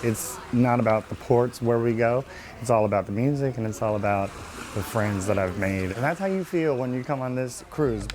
It's not about the ports where we go. It's all about the music, and it's all about the friends that I've made. And that's how you feel when you come on this cruise.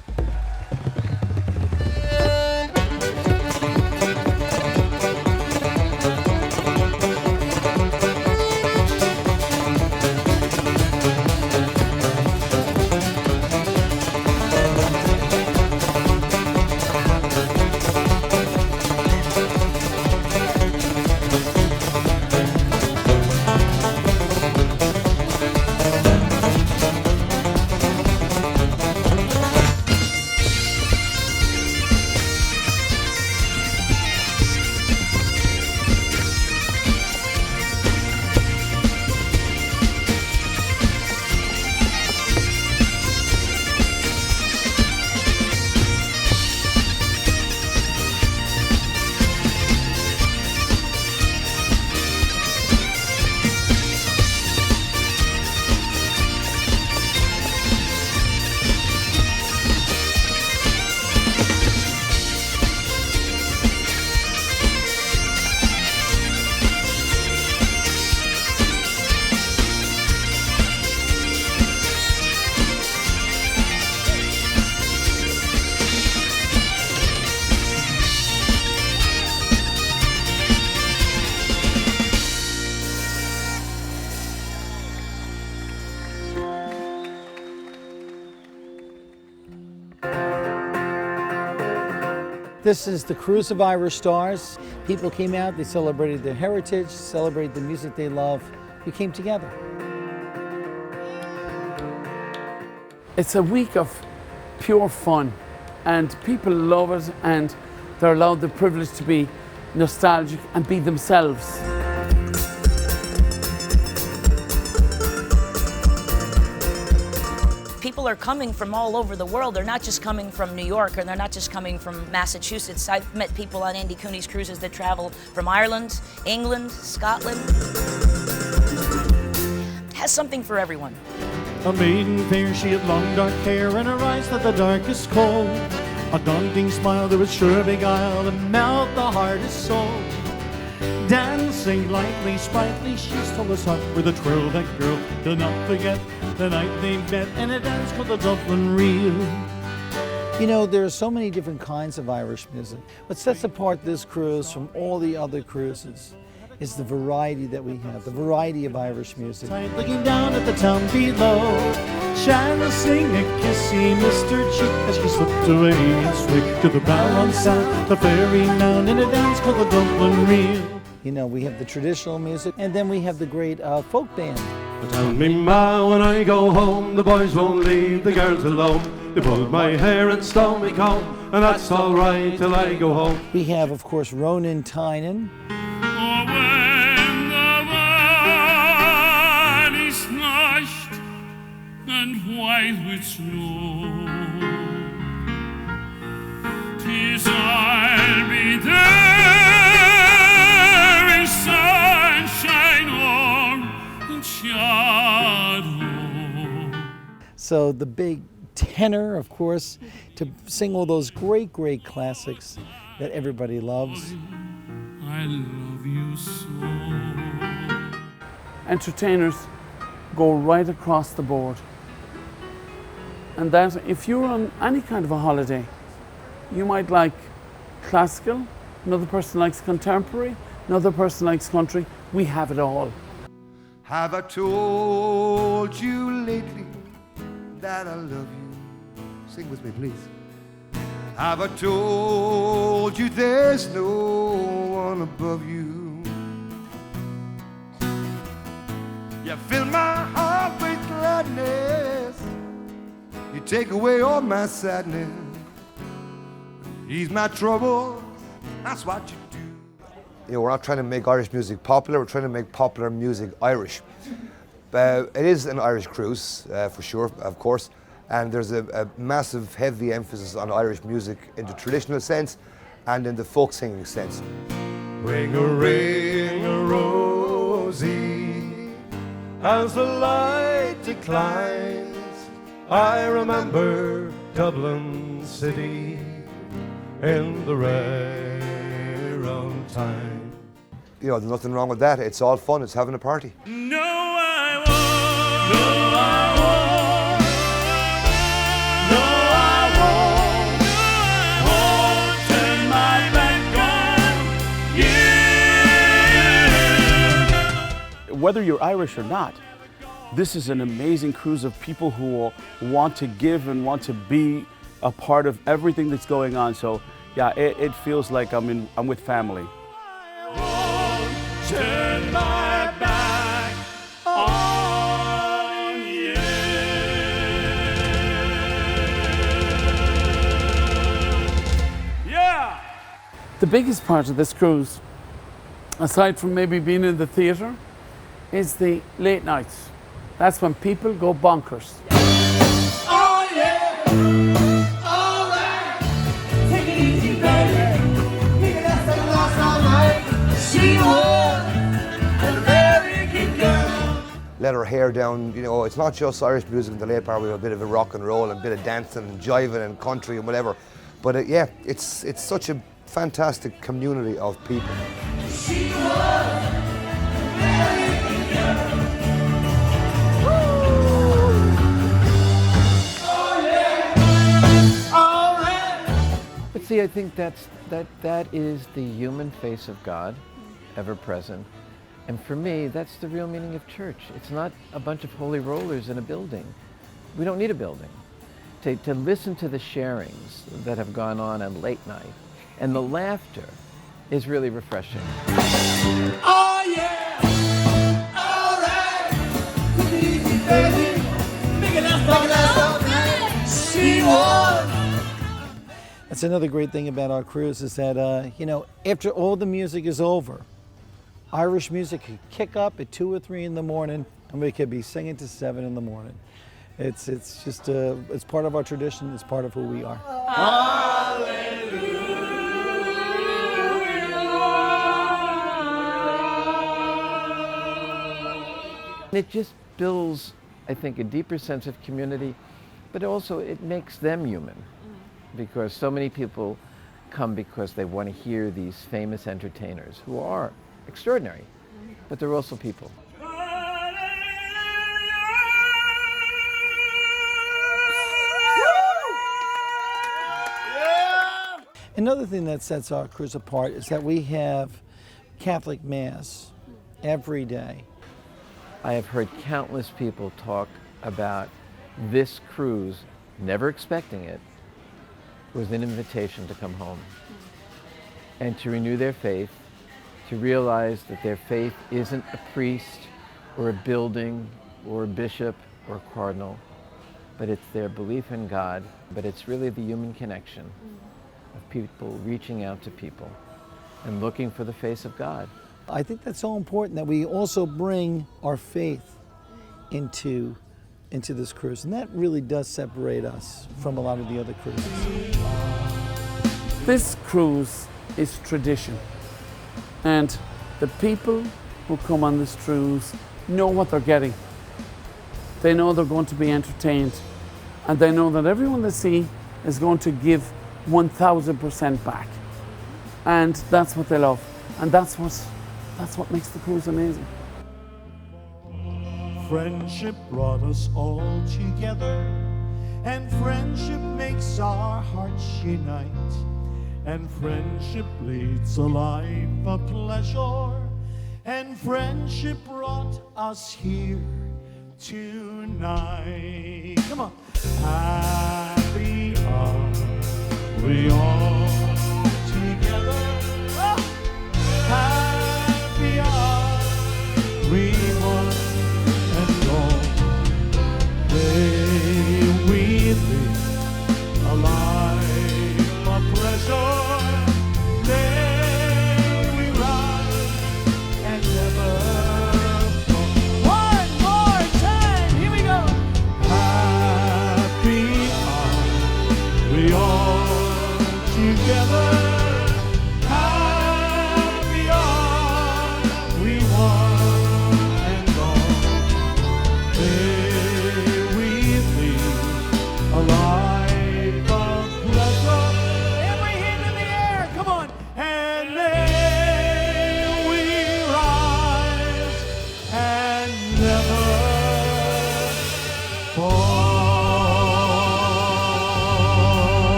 This is the Cruise of Irish Stars. People came out, they celebrated their heritage, celebrated the music they love. We came together. It's a week of pure fun, and people love it, and they're allowed the privilege to be nostalgic and be themselves. People are coming from all over the world. They're not just coming from New York, or they're not just coming from Massachusetts. I've met people on Andy Cooney's cruises that travel from Ireland, England, Scotland. It has something for everyone. A maiden fair, she had long dark hair, and her eyes like the darkest coal. A daunting smile that would sure beguile and melt the hardest soul. Dancing lightly, sprightly, she stole us up with a twirl-deck girl. Did not forget the night they met in a dance called the Dublin Reel. You know, there are so many different kinds of Irish music. What sets apart this cruise from all the other cruises is the variety that we have, the variety of Irish music. Looking down at the town below, Shanna sing a kissy Mr. Cheek as she slipped away and swig to the Balron sound, the fairy mound in a dance called the Dublin Reel. You know, we have the traditional music, and then we have the great folk band. Tell me, Ma, when I go home, the boys won't leave the girls alone. They pulled my hair and stole me comb, and that's all right till I go home. We have, of course, Ronan Tynan. Oh, when the van is smashed and white with snow, 'tis I'll be there. So the big tenor, of course, to sing all those great, great classics that everybody loves. I love you so. Entertainers go right across the board. And that if you're on any kind of a holiday, you might like classical, another person likes contemporary, another person likes country. We have it all. Have I told you lately that I love you? Sing with me, please. Have I told you there's no one above you? You fill my heart with gladness. You take away all my sadness. Ease my troubles. That's what you do. You know, we're not trying to make Irish music popular, we're trying to make popular music Irish. It is an Irish cruise, for sure, of course, and there's a massive, heavy emphasis on Irish music in the traditional sense and in the folk singing sense. Ring a rosy, as the light declines, I remember Dublin City in the rare old time. you know, there's nothing wrong with that. It's all fun. It's having a party. No, I won't. No, I won't. No, I won't. No, I won't turn my back on you. Whether you're Irish or not, this is an amazing cruise of people who want to give and want to be a part of everything that's going on. So yeah, it feels like I'm with family. Turn my back on you. Yeah! The biggest part of this cruise, aside from maybe being in the theatre, is the late nights. That's when people go bonkers. Oh yeah! All right! Take it easy, baby. We can have some lost all night. She was an American girl. Let her hair down, you know, it's not just Irish music in the late part. We have a bit of a rock and roll and a bit of dancing and jiving and country and whatever. But yeah, it's such a fantastic community of people. She was an American girl. But see, I think that is the human face of God, ever present. And for me, that's the real meaning of church. It's not a bunch of holy rollers in a building. We don't need a building. To listen to the sharings that have gone on late night, and the laughter is really refreshing. Oh yeah! All right! Take it easy, baby. Make it last all night. She was. That's another great thing about our cruise is that, you know, after all the music is over, Irish music could kick up at 2 or 3 in the morning, and we could be singing to 7 in the morning. It's just, it's part of our tradition, it's part of who we are. It just builds, I think, a deeper sense of community, but also it makes them human. Because so many people come because they want to hear these famous entertainers who are extraordinary, but they're also people. Another thing that sets our cruise apart is that we have Catholic Mass every day. I have heard countless people talk about this cruise, never expecting it, was an invitation to come home and to renew their faith, to realize that their faith isn't a priest or a building or a bishop or a cardinal, but it's their belief in God, but it's really the human connection of people reaching out to people and looking for the face of God. I think that's so important that we also bring our faith into this cruise, and that really does separate us from a lot of the other cruises. This cruise is tradition, and the people who come on this cruise know what they're getting. They know they're going to be entertained, and they know that everyone they see is going to give 1000% back, and that's what they love, and that's what makes the cruise amazing. Friendship brought us all together, and friendship makes our hearts unite, and friendship leads a life of pleasure, and friendship brought us here tonight. Come on. Happy are we all.